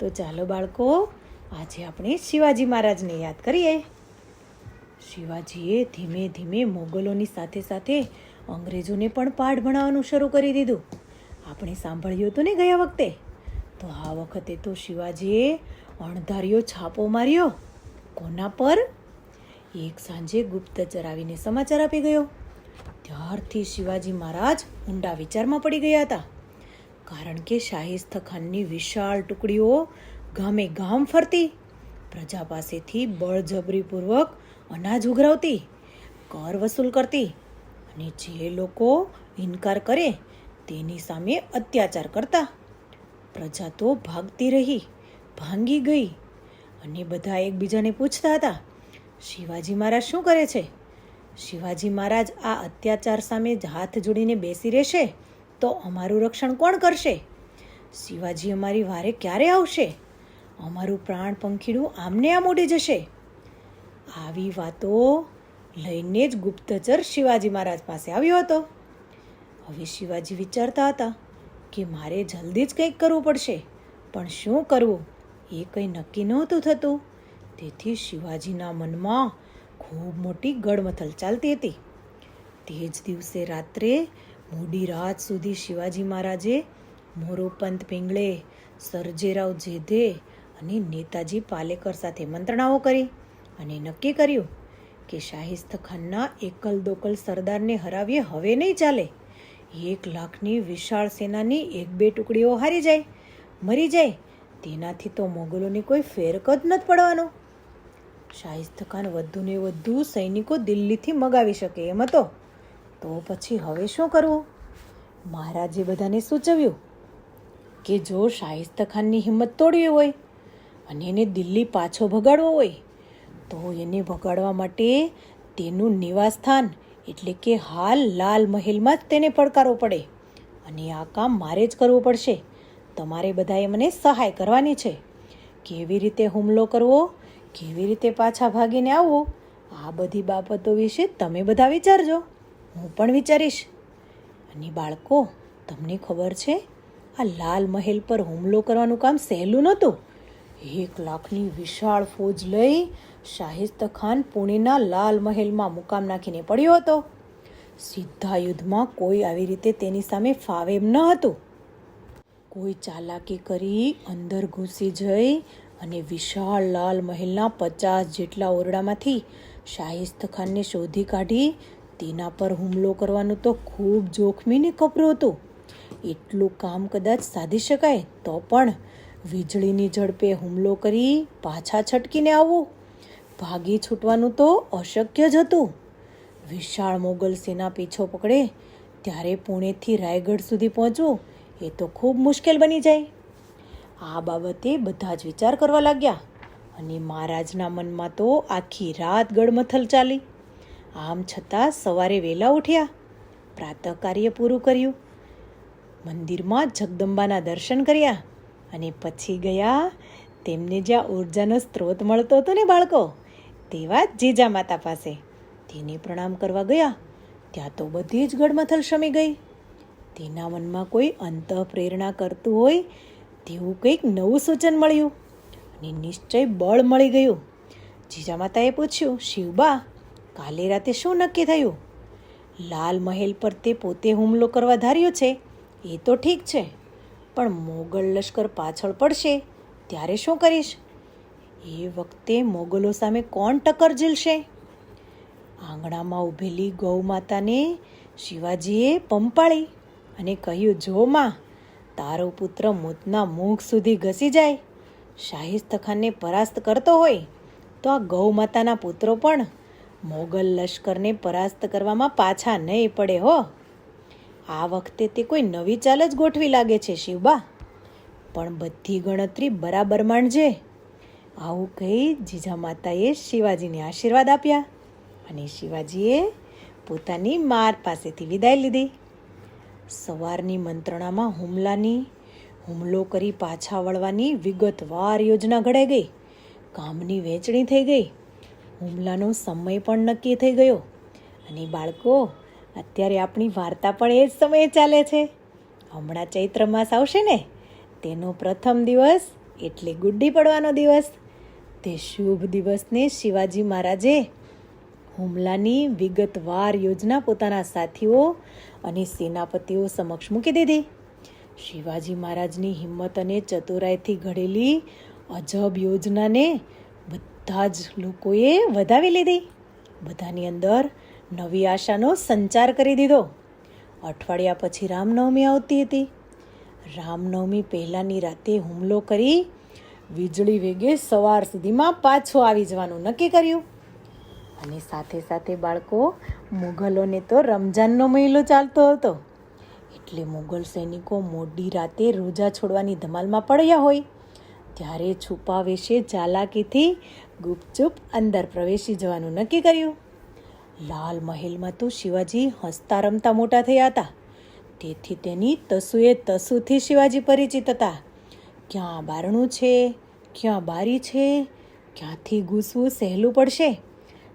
તો ચાલો બાળકો, આજે આપણે શિવાજી મહારાજને યાદ કરીએ. શિવાજીએ ધીમે ધીમે મોગલોની સાથે સાથે અંગ્રેજોને પણ પાઠ ભણાવવાનું શરૂ કરી દીધું. આપણે સાંભળ્યું હતું ને ગયા વખતે. તો આ વખતે તો શિવાજીએ અણધાર્યો છાપો માર્યો. કોના પર? એક સાંજે ગુપ્તચર આવીને સમાચાર આપી ગયો. ત્યારથી શિવાજી મહારાજ ઊંડા વિચારમાં પડી ગયા હતા. કારણ કે શાહિસ્ત ખાનની વિશાળ ટુકડીઓ ગામે ગામ ફરતી, પ્રજા પાસેથી બળજબરીપૂર્વક અનાજ ઉઘરાવતી, કર વસૂલ કરતી અને જે લોકો ઇનકાર કરે તેની સામે અત્યાચાર કરતા. પ્રજા તો ભાગતી રહી, ભાંગી ગઈ અને બધા એકબીજાને પૂછતા હતા, શિવાજી મહારાજ શું કરે છે? શિવાજી મહારાજ આ અત્યાચાર સામે હાથ જોડીને બેસી રહેશે તો અમારું રક્ષણ કોણ કરશે? શિવાજી અમારી વારે ક્યારે આવશે? અમારું પ્રાણ પંખીડું આમને આમ ઉડી જશે. આવી વાતો લઈને જ ગુપ્તચર શિવાજી મહારાજ પાસે આવ્યો હતો. હવે શિવાજી વિચારતા હતા કે મારે જલ્દી જ કંઈક કરવું પડશે, પણ શું કરવું એ કંઈ નક્કી નહોતું થતું. તેથી શિવાજીના મનમાં ખૂબ મોટી ગડમથલ ચાલતી હતી. તે જ દિવસે રાત્રે મોડી રાત સુધી શિવાજી મહારાજે મોરોપંત પિંગળે, સર્જેરાવ જેધે અને નેતાજી પાલેકર સાથે મંત્રણાઓ કરી અને નક્કી કર્યું કે શાહિસ્ત ખાનના એકલ દોકલ સરદારને હરાવીએ હવે નહીં ચાલે. 1 લાખની વિશાળ સેનાની 1-2 ટુકડીઓ હારી જાય, મરી જાય, તેનાથી તો મોગલોની કોઈ ફેરક જ નથી પડવાનો. શાહિસ્ત ખાન વધુને વધુ સૈનિકો દિલ્હીથી મગાવી શકે એમ હતો. તો પછી હવે શું કરવું? મહારાજે બધાને સૂચવ્યું કે જો શાહિસ્ત ખાનની હિંમત તોડવી હોય અને એને દિલ્હી પાછો ભગાડવો હોય તો એને ભગાડવા માટે તેનું નિવાસસ્થાન એટલે કે હાલ લાલ મહેલમાં જ તેને પડકારવો પડે અને આ કામ મારે જ કરવું પડશે. તમારે બધાએ મને સહાય કરવાની છે. કેવી રીતે હુમલો કરવો, કેવી રીતે પાછા ભાગીને આવવું, આ બધી બાબતો વિશે તમે બધા વિચારજો, હું પણ વિચારીશ. અને બાળકો, તમને ખબર છે આ લાલ મહેલ પર હુમલો કરવાનું કામ સહેલું નહોતું. 1 લાખની વિશાળ ફૌજ લઈ શાહિસ્ત ખાન પુણેના લાલ મહેલમાં મુકામ નાખીને પડ્યો હતો. સીધા યુદ્ધમાં કોઈ આવી રીતે તેની સામે ફાવે એમ ન હતું. કોઈ ચાલાકી કરી અંદર ઘૂસી જઈ અને વિશાળ લાલ મહેલના 50 જેટલા ઓરડામાંથી શાહિસ્ત ખાનને શોધી કાઢી તેના પર હુમલો કરવાનું તો ખૂબ જોખમી ને કપરું હતું. એટલું કામ કદાચ સાધી શકાય તો પણ વીજળીની ઝડપે હુમલો કરી પાછા છટકીને આવવું, ભાગી છૂટવાનું તો અશક્ય જ હતું. વિશાળ મોગલ સેના પીછો પકડે ત્યારે પુણેથી રાયગઢ સુધી પહોંચવું એ તો ખૂબ મુશ્કેલ બની જાય. આ બાબતે બધા જ વિચાર કરવા લાગ્યા અને મહારાજના મનમાં તો આખી રાત ગડમથલ ચાલી. આમ છતાં સવારે વહેલા ઉઠ્યા, પ્રાતઃ કાર્ય પૂરું કર્યું, મંદિરમાં જગદંબાના દર્શન કર્યા અને પછી ગયા તેમને જ્યાં ઉર્જાનો સ્ત્રોત મળતો હતો ને બાળકો, તેવા જીજા માતા પાસે. તેને પ્રણામ કરવા ગયા ત્યાં તો બધી જ ગડમથલ શમી ગઈ. તેના મનમાં કોઈ અંતઃપ્રેરણા કરતું હોય તેવું કંઈક નવું સૂચન મળ્યું અને નિશ્ચય બળ મળી ગયું. જીજા માતાએ પૂછ્યું, શિવબા, કાલે રાતે શું નક્કી થયું? લાલ મહેલ પર તે પોતે હુમલો કરવા ધાર્યો છે એ તો ઠીક છે, પણ મોગલ લશ્કર પાછળ પડશે ત્યારે શું કરીશ? એ વખતે મોગલો સામે કોણ ટક્કર ઝીલશે? આંગણામાં ઊભેલી ગૌ માતાને શિવાજીએ પંપાળી અને કહ્યું, જો માં, તારો પુત્ર મોતના મુખ સુધી ઘસી જાય, શાહિસ્ત ખાનને પરાસ્ત કરતો હોય તો આ ગૌ માતાના પુત્રો પણ મોગલ લશ્કરને પરાસ્ત કરવામાં પાછા નહીં પડે હો. આ વખતે તે કોઈ નવી ચાલ જ ગોઠવી લાગે છે શિવબા, પણ બધી ગણતરી બરાબર માંડજે. આવું કહી જીજા માતાએ શિવાજીને આશીર્વાદ આપ્યા અને શિવાજીએ પોતાની માર પાસેથી વિદાય લીધી. સવારની મંત્રણામાં હુમલો કરી પાછા વળવાની વિગતવાર યોજના ઘડાઈ ગઈ. કામની વહેંચણી થઈ ગઈ. હુમલાનો સમય પણ નક્કી થઈ ગયો. અને બાળકો, અત્યારે આપણી વાર્તા પણ એ જ સમયે ચાલે છે. હમણાં ચૈત્ર માસ આવશે ને, તેનો પ્રથમ દિવસ એટલે ગુડ્ડી પડવાનો દિવસ. તે શુભ દિવસને શિવાજી મહારાજે હુમલાની વિગતવાર યોજના પોતાના સાથીઓ અને સેનાપતિઓ સમક્ષ મૂકી દીધી. શિવાજી મહારાજની હિંમત અને ચતુરાઈથી ઘડેલી અજબ યોજનાને બધા જ લોકોએ વધાવી લીધી. બધાની અંદર નવી આશાનો સંચાર કરી દીધો. અઠવાડિયા પછી રામનવમી આવતી હતી. રામનવમી પહેલાંની રાતે હુમલો કરી વીજળી વેગે સવાર સુધીમાં પાછો આવી જવાનું નક્કી કર્યું. અને સાથે સાથે બાળકો, મુઘલોને તો રમજાનનો મહિનો ચાલતો હતો, એટલે મુઘલ સૈનિકો મોડી રાતે રોજા છોડવાની ધમાલમાં પડ્યા હોય ત્યારે છુપા વેશે ચાલાકીથી ગુપચુપ અંદર પ્રવેશી જવાનું નક્કી કર્યું. લાલ મહેલમાં તો શિવાજી હસતા રમતા મોટા થયા હતા, તેથી તેની તસુએ તસુથી શિવાજી પરિચિત હતા. ક્યાં બારણું છે, ક્યાં બારી છે, ક્યાંથી ઘૂસવું સહેલું પડશે,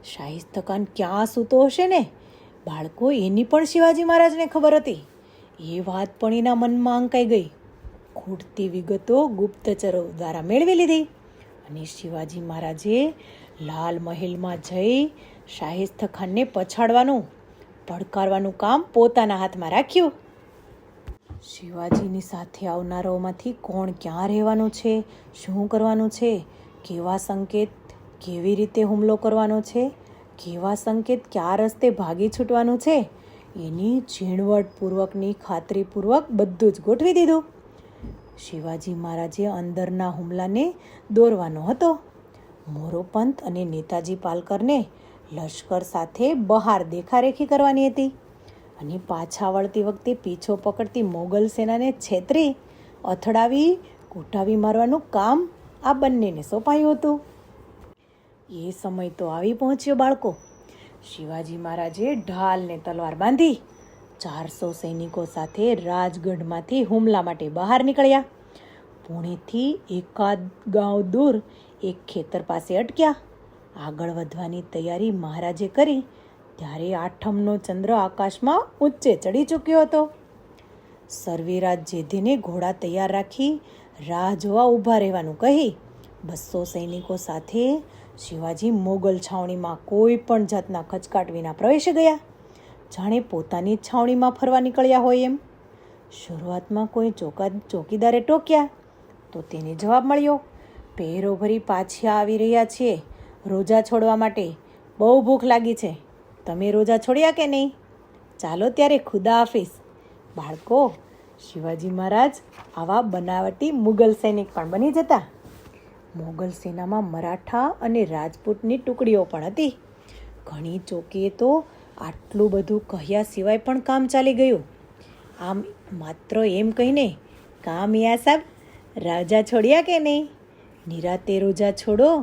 શાહિસ્તખાન ક્યાં સૂતો હશે ને બાળકો, એની પણ શિવાજી મહારાજને ખબર હતી. એ વાત પણ એના મનમાં અંકાઈ ગઈ. ખૂટતી વિગતો ગુપ્તચરો દ્વારા મેળવી લીધી અને શિવાજી મહારાજે લાલ મહેલમાં જઈ શાહિસ્તખાનને પછાડવાનું, પડકારવાનું કામ પોતાના હાથમાં રાખ્યું. શિવાજીની સાથે આવનારાઓમાંથી કોણ ક્યાં રહેવાનું છે, શું કરવાનું છે, કેવા સંકેત કેવી રીતે હુમલો કરવાનો છે, કેવા સંકેત કયા રસ્તે ભાગી છૂટવાનું છે, એની ઝીણવટપૂર્વકની ખાતરીપૂર્વક બધું જ ગોઠવી દીધું. શિવાજી મહારાજે અંદરના હુમલાને દોરવાનો હતો. મોરોપંત અને નેતાજી પાલકરને લશ્કર સાથે બહાર દેખારેખી કરવાની હતી અને પાછા વળતી વખતે પીછો પકડતી મોગલ સેનાને છેતરી અથડાવી કૂટાવી મારવાનું કામ આ બંનેને સોંપાયું હતું. એ સમય તો આવી પહોંચ્યો બાળકો. શિવાજી મહારાજે ઢાલ ને તલવાર બાંધી 400 સૈનિકો સાથે રાજગઢમાંથી હુમલા માટે બહાર નીકળ્યા. પુણેથી એકાદ ગાંવ દૂર એક ખેતર પાસે અટક્યા. આગળ વધવાની તૈયારી મહારાજે કરી ત્યારે આઠમનો ચંદ્ર આકાશમાં ઊંચે ચડી ચૂક્યો હતો. સર્વેરાજ જેધીને ઘોડા તૈયાર રાખી રાહ જોવા ઊભા રહેવાનું કહી 200 સૈનિકો સાથે શિવાજી મોગલ છાવણીમાં કોઈ પણ જાતના ખચકાટ વિના પ્રવેશી ગયા, જાણે પોતાની છાવણીમાં ફરવા નીકળ્યા હોય એમ. શરૂઆતમાં કોઈ ચોકીદારે ટોક્યા તો તેને જવાબ મળ્યો, પહેરો ભરી પાછા આવી રહ્યા છીએ રોજા છોડવા માટે, બહુ ભૂખ લાગી છે, તમે રોજા છોડ્યા કે નહીં? ચાલો ત્યારે ખુદા હાફિઝ. બાળકો, શિવાજી મહારાજ આવા બનાવટી મુગલ સૈનિક પણ બની જતા. મોગલ સેનામાં મરાઠા અને રાજપૂતની ટુકડીઓ પણ હતી. ઘણી ચોકીએ તો આટલું બધું કહ્યા સિવાય પણ કામ ચાલી ગયું. આમ માત્ર એમ કહીને, કામ યા સાહેબ, રોજા છોડ્યા કે નહીં? નિરાતે રોજા છોડો,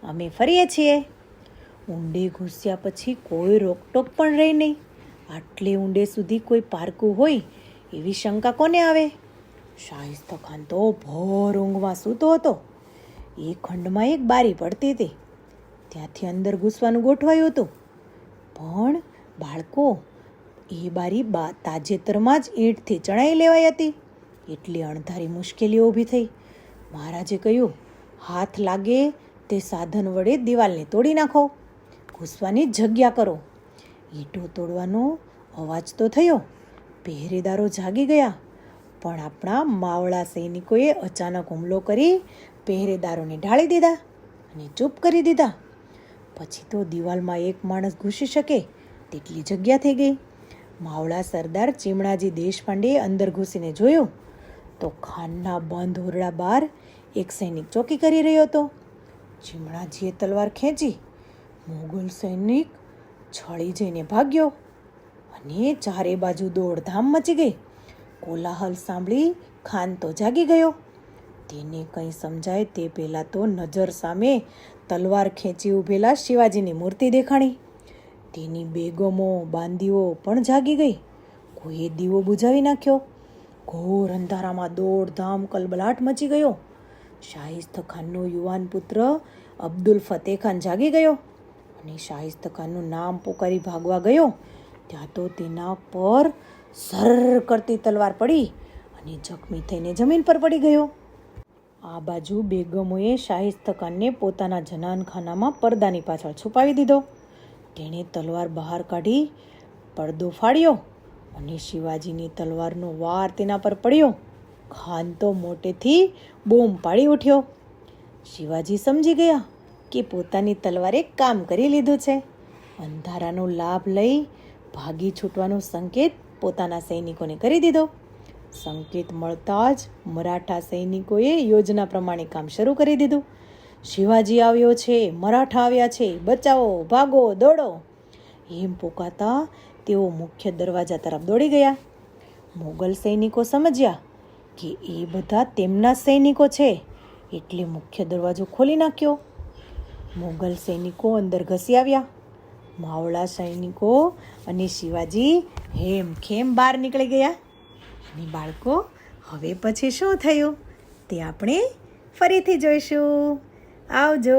અમે ફરીએ છીએ. ઊંડે ઘૂસ્યા પછી કોઈ રોકટોક પણ રહી નહીં. આટલે ઊંડે સુધી કોઈ પારકું હોય એવી શંકા કોને આવે? શાહિસ્તખાન તો ભોર ઊંઘમાં સૂતો હતો. એ ખંડમાં એક બારી પડતી હતી, ત્યાંથી અંદર ઘૂસવાનું ગોઠવાયું હતું. પણ બાળકો, એ બારી તાજેતરમાં જ ઈંટથી ચણાઈ લેવાઈ હતી, એટલે અણધારી મુશ્કેલીઓ ઊભી થઈ. મહારાજે કહ્યું, હાથ લાગે તે સાધન વડે દિવાલને તોડી નાખો, ઘૂસવાની જગ્યા કરો. ઈંટો તોડવાનો અવાજ તો થયો, પહેરેદારો જાગી ગયા, પણ આપણા માવડા સૈનિકોએ અચાનક હુમલો કરી પહેરેદારોને ઢાળી દીધા અને ચૂપ કરી દીધા. પછી તો દિવાલમાં એક માણસ ઘૂસી શકે તેટલી જગ્યા થઈ ગઈ. માવડા સરદાર ચીમણાજી દેશપાંડેએ અંદર ઘૂસીને જોયું તો ખાનના બંધ ઓરડા બહાર એક સૈનિક ચોકી કરી રહ્યો હતો. ચીમણાજીએ તલવાર ખેંચી. મોગલ સૈનિક છળી જઈને ભાગ્યો અને ચારે બાજુ દોડધામ મચી ગઈ. કોલાહલ સાંભળી ખાન તો જાગી ગયો. તેને કંઈ સમજાય તે પહેલાં તો નજર સામે તલવાર ખેંચી ઊભેલા શિવાજીની મૂર્તિ દેખાણી. તેની બેગમો બાંદીઓ પણ જાગી ગઈ. કોઈએ દીવો બુઝાવી નાખ્યો. ઘોર અંધારામાં દોડધામ કલબલાટ મચી ગયો. શાહિસ્તખાનનો યુવાન પુત્ર અબ્દુલ ફતેહ ખાન જાગી ગયો અને શાહિસ્તખાનનું નામ પુકારી ભાગવા ગયો ત્યાં તો તેના પર સર કરતી તલવાર પડી અને જખમી થઈને જમીન પર પડી ગયો. આ બાજુ બેગમોએ શાહિસ્તખાનને પોતાના જનાનખાનામાં પડદાની પાછળ છુપાવી દીધો. તેણે તલવાર બહાર કાઢી પડદો ફાડ્યો અને શિવાજીની તલવારનો વાર તેના પર પડ્યો. ખાન તો મોટેથી બૂમ પાડી ઉઠ્યો. શિવાજી સમજી ગયા કે પોતાની તલવારે કામ કરી લીધું છે. અંધારાનો લાભ લઈ ભાગી છૂટવાનો સંકેત પોતાના સૈનિકોને કરી દીધો. સંકેત મળતા જ મરાઠા સૈનિકોએ યોજના પ્રમાણે કામ શરૂ કરી દીધું. શિવાજી આવ્યો છે, મરાઠા આવ્યા છે, બચાવો, ભાગો, દોડો એમ પોકાતા તેઓ મુખ્ય દરવાજા તરફ દોડી ગયા. મોગલ સૈનિકો સમજ્યા કે એ બધા તેમના સૈનિકો છે એટલે મુખ્ય દરવાજો ખોલી નાખ્યો. મોગલ સૈનિકો અંદર ઘસી આવ્યા. માવડા સૈનિકો અને શિવાજી હેમખેમ બહાર નીકળી ગયા. અને બાળકો, હવે પછી શું થયું તે આપણે ફરીથી જોઈશું. આવજો.